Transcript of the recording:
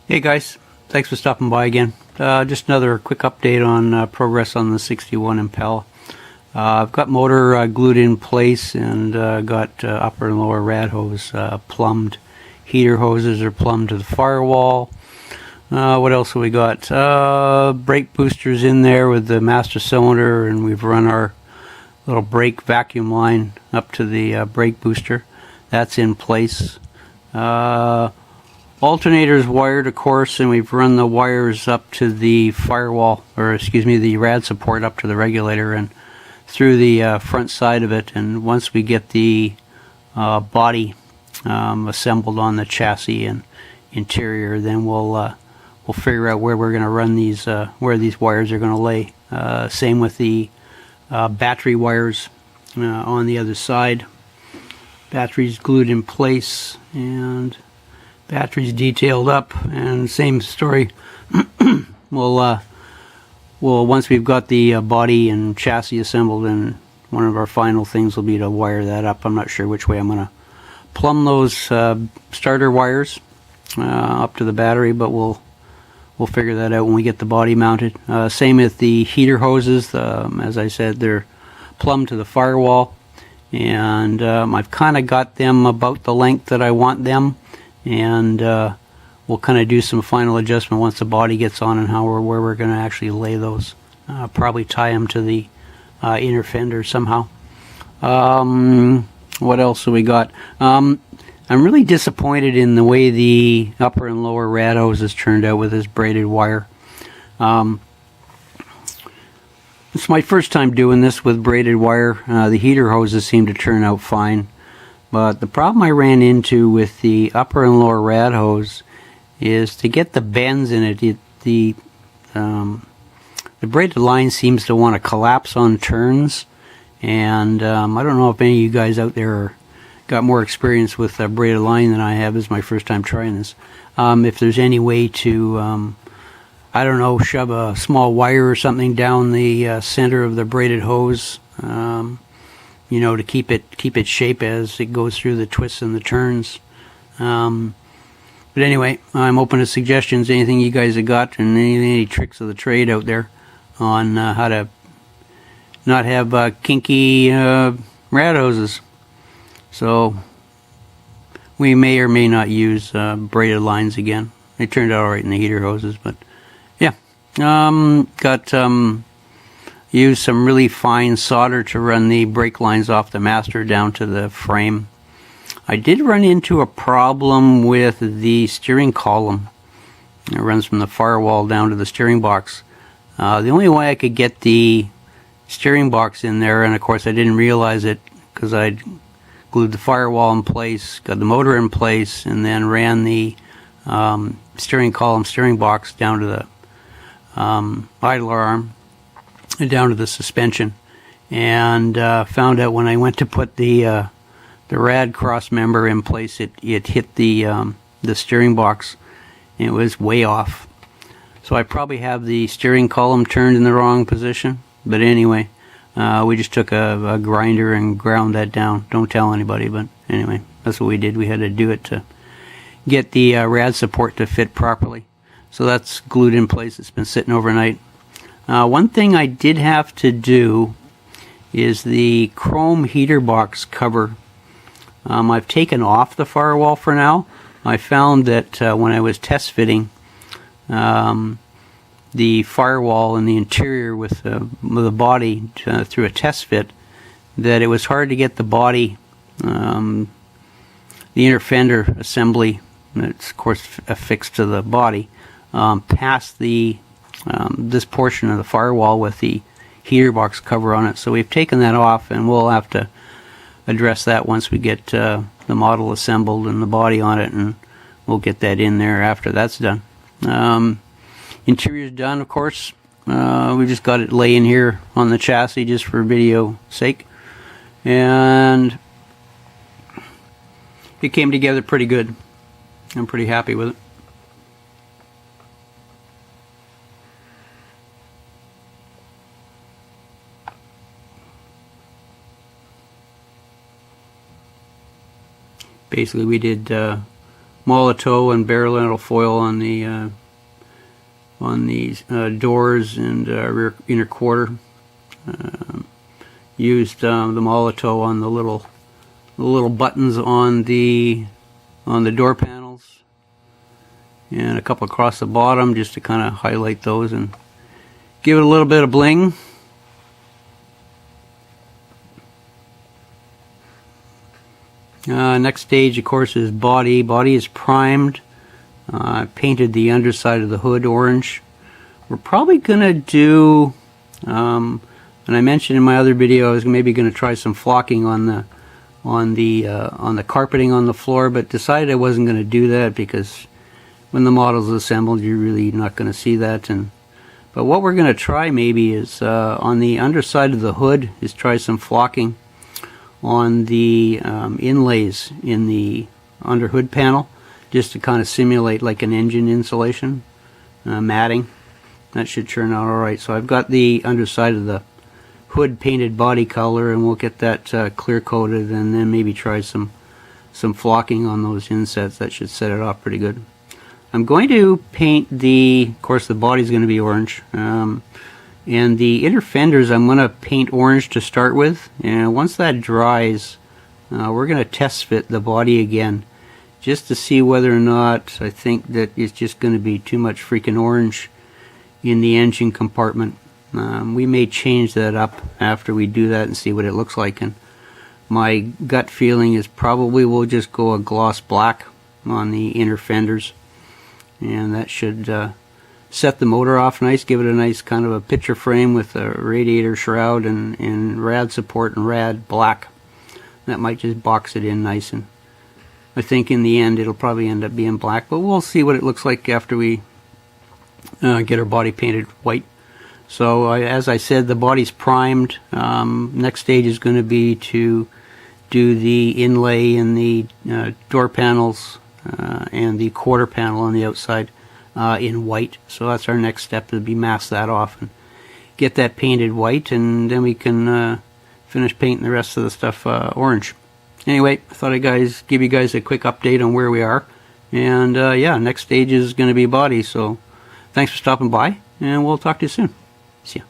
Hey guys, thanks for stopping by again. Just another quick update on progress on the 61 Impala. I've got motor glued in place and got upper and lower rad hose plumbed. Heater hoses are plumbed to the firewall. What else have we got? Brake boosters in there with the master cylinder, and we've run our little brake vacuum line up to the brake booster. That's in place. Alternator's wired, of course, and we've run the wires up to the firewall, or excuse me, the rad support up to the regulator and through the front side of it. And once we get the body assembled on the chassis and interior, then we'll figure out where we're going to run these, where these wires are going to lay. Same with the battery wires on the other side. Batteries glued in place and batteries detailed up, and same story. We'll once we've got the body and chassis assembled, and one of our final things will be to wire that up. I'm not sure which way I'm going to plumb those starter wires up to the battery, but we'll figure that out when we get the body mounted. Same with the heater hoses. As I said, they're plumbed to the firewall, and I've kind of got them about the length that I want them. And we'll kind of do some final adjustment once the body gets on and where we're going to actually lay those. Probably tie them to the inner fender somehow. What else have we got? I'm really disappointed in the way the upper and lower rad hoses turned out with this braided wire. It's my first time doing this with braided wire. The heater hoses seem to turn out fine. But the problem I ran into with the upper and lower rad hose is to get the bends in it. The braided line seems to want to collapse on turns, and I don't know if any of you guys out there got more experience with braided line than I have. This is my first time trying this. If there's any way to, I don't know, shove a small wire or something down the center of the braided hose. You know, to keep it shape as it goes through the twists and the turns. But anyway, I'm open to suggestions. Anything you guys have got, and any tricks of the trade out there on how to not have kinky rad hoses. So we may or may not use braided lines again. They turned out all right in the heater hoses, but yeah, use some really fine solder to run the brake lines off the master down to the frame. I did run into a problem with the steering column. It runs from the firewall down to the steering box. The only way I could get the steering box in there, and of course I didn't realize it because I'd glued the firewall in place, got the motor in place, and then ran the steering box down to the idler arm, down to the suspension, and found out when I went to put the rad cross member in place, it hit the steering box, and it was way off. So I probably have the steering column turned in the wrong position. But anyway, we just took a grinder and ground that down. Don't tell anybody, but anyway, that's what we did. We had to do it to get the rad support to fit properly. So that's glued in place. It's been sitting overnight. One thing I did have to do is the chrome heater box cover. I've taken off the firewall for now. I found that when I was test fitting the firewall and the interior with the body through a test fit, that it was hard to get the body, the inner fender assembly, that's of course affixed to the body, past the this portion of the firewall with the heater box cover on it. So we've taken that off, and we'll have to address that once we get the model assembled and the body on it, and we'll get that in there after that's done. Interior's done, of course. We just got it laying here on the chassis just for video sake, and it came together pretty good. I'm pretty happy with it. Basically, we did Molotow and bare metal foil on the doors and rear inner quarter. Used the Molotow on the little buttons on the door panels, and a couple across the bottom just to kind of highlight those and give it a little bit of bling. Next stage, of course, is body. Body is primed. I painted the underside of the hood orange. We're probably going to do, and I mentioned in my other video, I was maybe going to try some flocking on the carpeting on the floor, but decided I wasn't going to do that because when the model's assembled, you're really not going to see that. But what we're going to try maybe is on the underside of the hood is try some flocking on the inlays in the under hood panel, just to kind of simulate like an engine insulation matting. That should turn out alright. So I've got the underside of the hood painted body color, and we'll get that clear coated, and then maybe try some flocking on those insets. That should set it off pretty good. I'm going to paint of course the body's going to be orange, and the inner fenders I'm going to paint orange to start with, and once that dries we're going to test fit the body again just to see whether or not I think that it's just going to be too much freaking orange in the engine compartment. We may change that up after we do that and see what it looks like, and my gut feeling is probably we'll just go a gloss black on the inner fenders, and that should set the motor off nice, give it a nice kind of a picture frame with a radiator shroud and rad support and rad black. That might just box it in nice, and I think in the end it'll probably end up being black, but we'll see what it looks like after we get our body painted white. So as I said, the body's primed. Next stage is going to be to do the inlay in the door panels and the quarter panel on the outside in white. So that's our next step, to be mask that off and get that painted white, and then we can finish painting the rest of the stuff orange. Anyway, I thought I'd give you guys a quick update on where we are, and yeah, next stage is going to be body. So thanks for stopping by, and we'll talk to you soon. See ya.